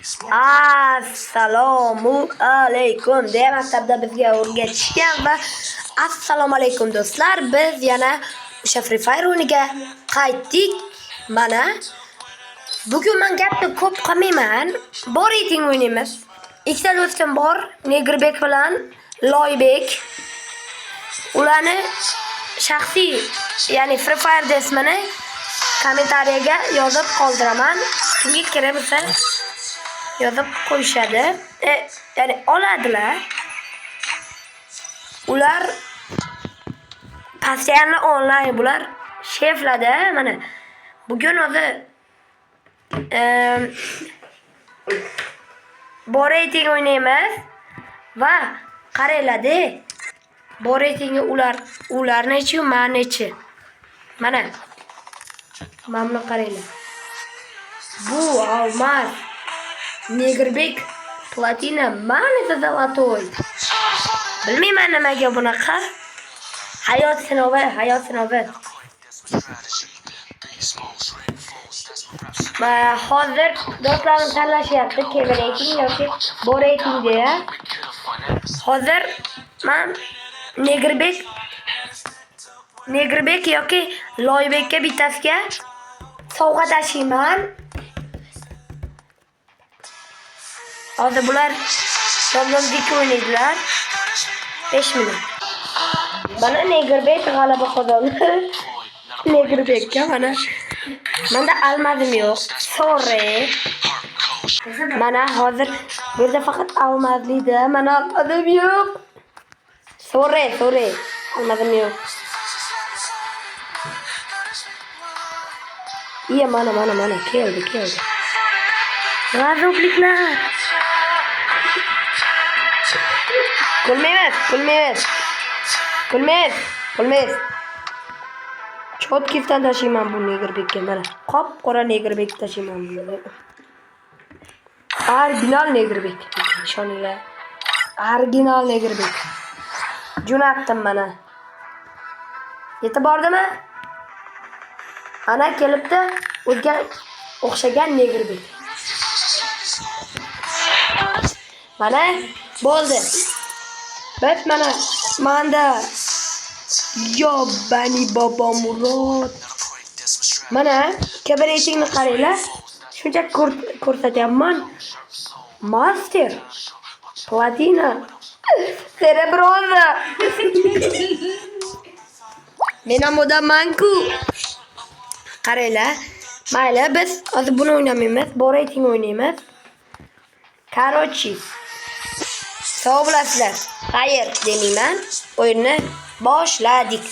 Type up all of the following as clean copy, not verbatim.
Assalomu alaykum deya maktabda bizga o'rgatishgan va assalomu alaykum do'stlar, biz yana o'sha Free Fire o'yiniga qaytdik. Mana bugun men gapni ko'p qilmayman. Bor eting o'ynaymiz. Ikkita do'stim bor, Negirbek bilan Loybek. Ularni shaxsiy, ya'ni Free Fire ismini kommentariyaga yozib qoldiraman. Kimga kerak bo'lsa yozib qo'yishadi. Ya'ni oladilar. Ular постоянно onlayn, bular sheflada. Mana bugun o'zi borating o'ynaymiz va qaranglar-da. Boratingga ular nechi, men nechi. Mana buni qaranglar. Bu olmaz. Negirbek platina, men esa zolotoy. Bilmayman nimaga bunaqa. Hayot sinovi. Hozir do'stlarim tanlashyapti, keverating yoki borating deya. Hozir men Negirbek yoki Loybekka bittasiga sovg'a tashiyman. Hozir bular domdamdek o'ynaydilar. 5 minut. Mana Negirbek g'alaba qozondi. Negirbekka mana. Menda almadim yo'q. Sorry. Mana hozir bu yerda faqat almadlida. Mana almadim yo'q. Sorry. Almadim yo'q. Iya mana keldi. G'azobliklar. Kulmaymiz. Chotkifdan tashiyman bu Negirbekka mana. Qop-qora Negirbek tashiyman buni. Original Negirbek. Ishoninglar. Original Negirbek. Jo'natdim mana. Yetib bordimi? Ana kelibdi, o'zga o'xshagan Negirbek. Mana bo'ldi. Biz manda yo bani bobo Murod. Mana keberatingni qaranglar. Shuncha ko'rsatyapman. Master, platina, cerebroza. Men ham odamman-ku. Qaranglar. Mayli, biz hozir buni o'ynamaymiz, borating o'ynaymiz. Короче, sog' bo'lasizlar. Xayr demayman. O'yinni boshladik.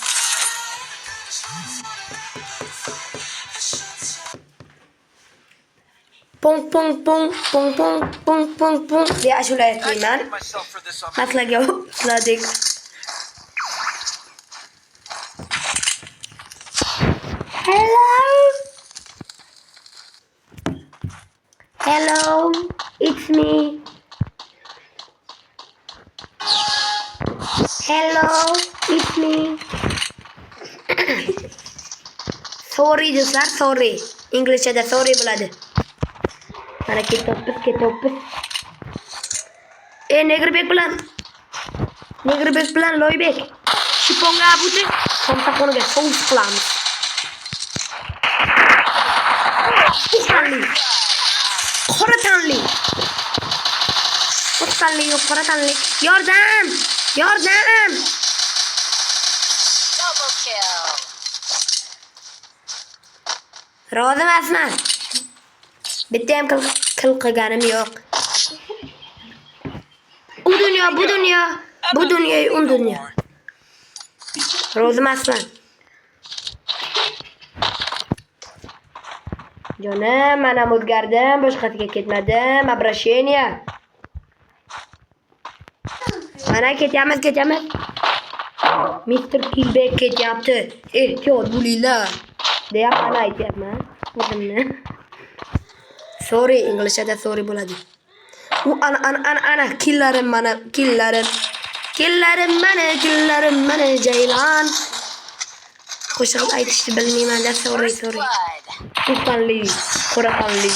Pong deya ashula aytmayman. Maslaga boshladik. Hello, it's me. Sorry do'stlar, sorry. Inglizchada sorry bo'ladi. Mana ketobbiz. Negirbek bilan Loybek. Shiponga abudi, somsaxonaga sous qilamiz. Qora tanli. Yordam! Double kill. Rozi emasman. Bitta ham kill qilganim yo'q. U dunyo, bu dunyo. Rozi emasman. Jonim, mana o'zgardim, boshqasiga ketmadim. Обращение. Mana ketyapmiz. Mr. Killback ketyapti. Ehtiyot bo'linglar. Deya mana aytyapman o'zimni. Sorry, inglizchada sorry bo'ladi. U ana killarim mana. Killarim mana Jaylan. Qo'shiq aytishni bilmayman-da, sorry. Tuqqanli, qo'raqanli.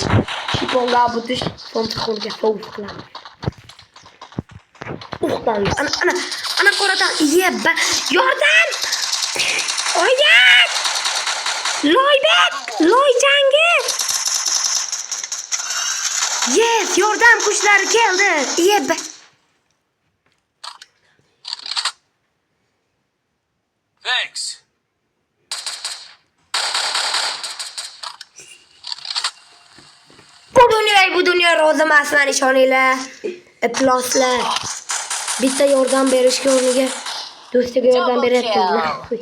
Shiponga butish somsaxonga sous qilamiz. Uxtandi. Ana qoradan yeb. Yordam! Oyat! Loybek! Loyjangi! Yes, yordam qushlari keldi. Yeb. Thanks. Bu dunyo rozi emasman ishoninglar. Ifloslar. Bitta yordam berishga o'rniga do'stiga yordam beryapti.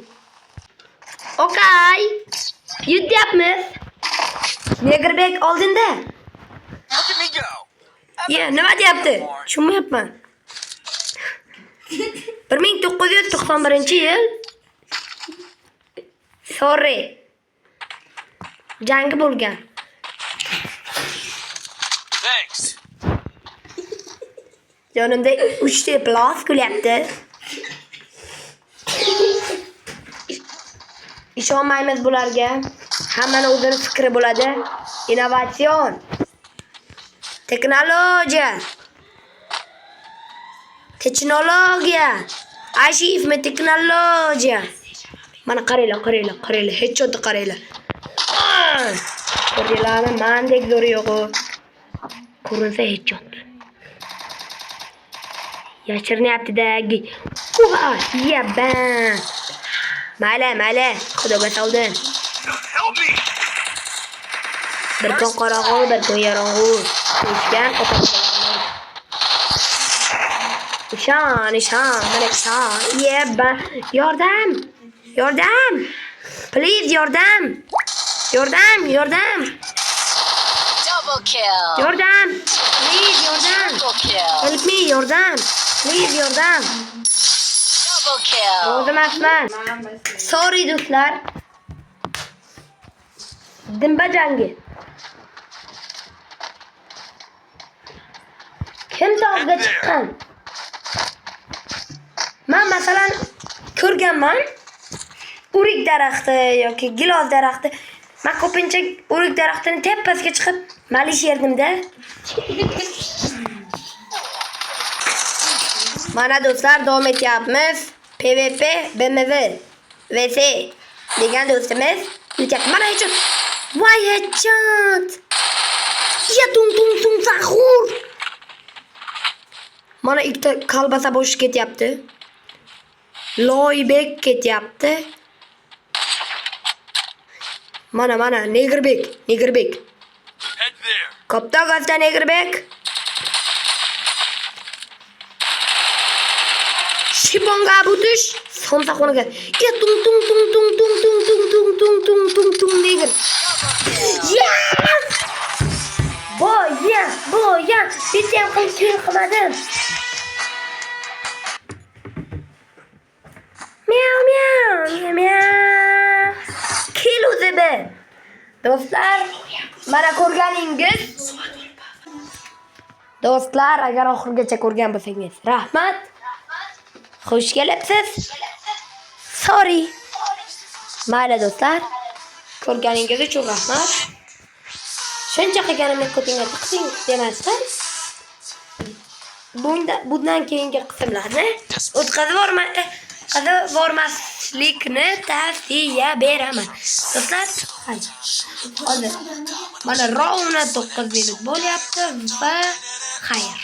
Okay. Yutyapmiz. Negirbek oldinda. Look at me go. Nima deyapti? Tushunmayapman. 1991-yil. Sorry. Jangi bo'lgan. Thanks. Yonimda 3 ta plos kulyapti. Ishonmaymiz bularga. Hammani o'zining fikri bo'ladi. Innovatsion. Texnologiya. Ashifmi texnologiya. Mana qaranglar. Hechchotni qaranglar. Ko'ringlarmi? Mendek zo'r yo'q-ku. Ko'rinsa hechchot. Yashirinyapti-da. Yabban. Mayli. Xudoga soldim. Help me. Bir kun qorong'u, bir kun yorong'u. Ishgan ishon, mana ishon. Yabban. Yordam. Please yordam. Double kill. Yordam. Please yordam. Triple kill. Help me yordam. Please yordam. Double kill. O'zimasman. Sorry do'stlar. Dimba jangi. Kim tog'ga chiqqan? Men masalan ko'rganman. O'rik daraxti yoki gilos daraxti. Men ko'pincha o'rik daraxtining tepasiga chiqib malish yerdim-da. Mana do'stlar davom etyapmiz. PvP BMW VC degan do'stimiz yutyapti. Mana hechot. Voy hechot. Ya tung sahur. Mana ikkita kalbasa bo'sh ketyapti. Loybek ketyapti. Mana Negirbek. Head there. Kopta gazda Negirbek. Shiponga butish somsaxonaga. Ya tung Negir. Yes! Boya. Bitta qilmadim. Miau. Kilo zebe. Do'stlar, mana ko'rganingiz. Do'stlar, agar oxirigacha ko'rgan bo'lsangiz, rahmat. Xush kelibsiz. Sorry. Mayli do'stlar, ko'rganingiz uchun rahmat. Shuncha qilganimni ko'tingga tiqsing demasdan. Bundan keyingi qismlarni o'tkazib bormaslikni tavsiya beraman. Do'stlar, hozir mana rovna 9 minut bo'lyapti va xayr.